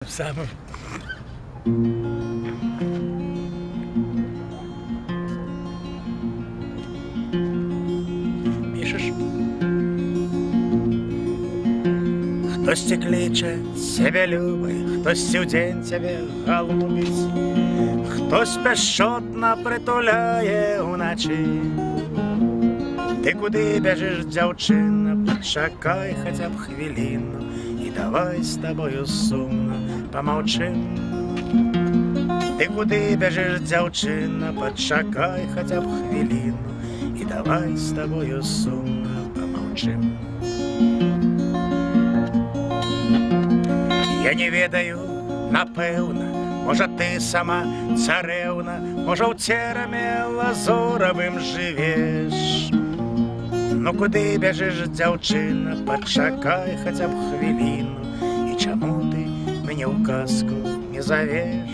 Самым. Пишеш? Хтось кличе себе любить, хтось у день тебе голубить, хтось безщотно притуляє уночі. Ти куди біжиш, дівчина, почекай хоча б хвилину, і давай з тобою сумно помовчим. Ти куди біжиш, дівчина, почекай хоча б хвилину, і давай з тобою сумно помовчим. Я не ведаю, напевно, може ти сама царевна, може в теремі лазуровим живеш. Ну куди біжиш, дівчина, почекай хоча б хвилину, і чому ти мене в казку не зовеш?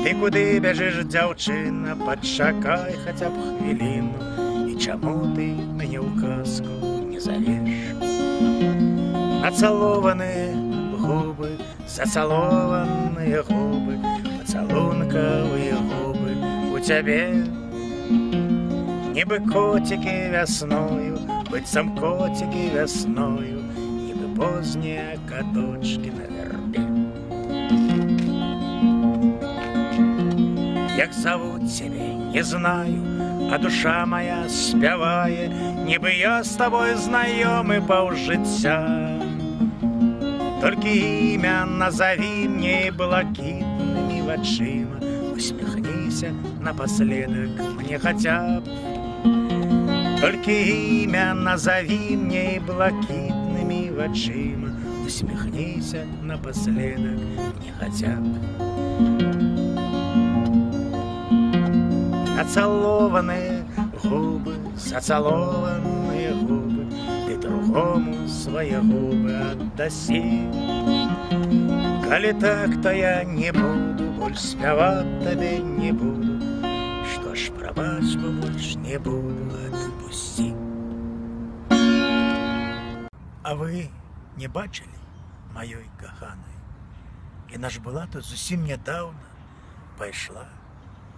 Ти куди біжиш, дівчина, почекай хоча б хвилину, і чому ти мене в казку не зовеш? Нацеловані губи, зацеловані губи, поцелункові губи у тебе. Ніби котики весною, быццам котики весною, ніби позні каточки на вербі. Як зовут тебе, не знаю, а душа моя співає, ніби я з тобою знайомий півжиття. Тільки ім'я назови мені блакитними очима, усміхнися напоследок мне хотя б. Только имя назови мне блакитными очима, усмехнися напоследок мне хотя б. Нацелованные губы, зацелованные губы, ты другому свои губы отдаси. Коли так, то я не буду больше спевать тебе не буду. Что ж, пробач, бо больше не буду, отпусти. А ви не бачили моєї коханої? Вона ж була тут зовсім недавно, пішла,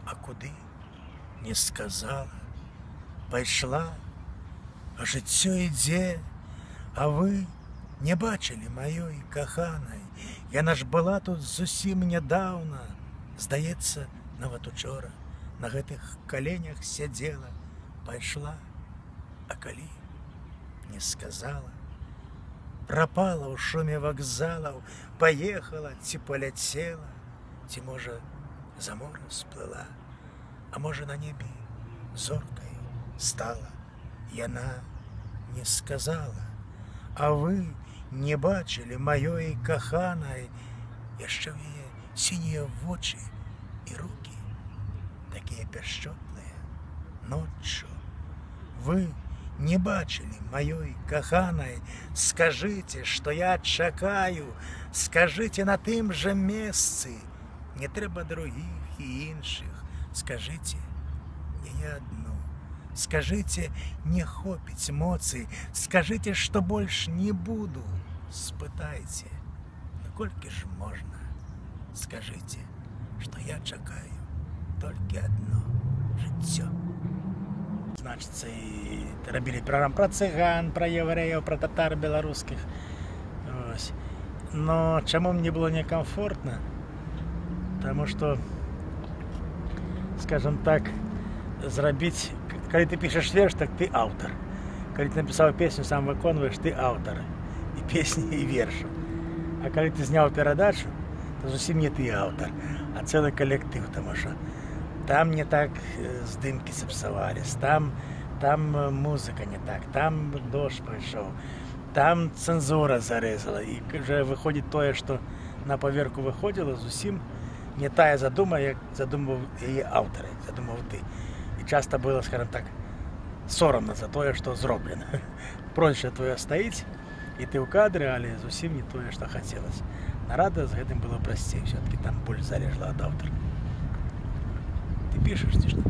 а куди? Не сказала. Пішла, а життя йде, а ви не бачили моєї коханої? Вона ж була тут зовсім недавно, здається, навіть учора. На гэтых коленях сидела, пошла, а коли не сказала, пропала у шуме вокзалов, поехала, ці полетела, ці, може, за море сплыла, а може, на небі зоркою стала, яна не сказала. А ви не бачили моєї коханої, яще в її сині очі і руки, такие бесчетные, ночью. Вы не бачили моей коханой, скажите, что я чекаю, скажите на тим же месці, не треба других і інших, скажите, не я одну, скажите, не хопить моци, скажите, что больше не буду, спитайте, накольки ж можна, скажите, что я чекаю тільки одно життя. Значиться, і робили програму про циган, про євреїв, про татар білоруських. Ось. Но чому мені було некомфортно? Тому що, скажімо так, зробити, коли ти пишеш вірш, так ти автор. Коли ти написав пісню, сам виконуєш, ти автор. І пісні, і віршу. А коли ти зняв передачу, то зовсім не ти автор, а цілий колектив, тому що там не так здымки зіпсувались, там музика не так, там дощ прийшов, там цензура зарезала. І вже виходить те, що на поверку виходило, зовсім не та задума, як задумав її автор, задумав ти. І часто було, скажімо так, соромно за те, що зроблено. Проще твоє стоїть, і ти в кадрі, але зовсім не те, що хотілося. Нарада з цим було простіше, все-таки там боль зарежла від автора. Ты пишешь, что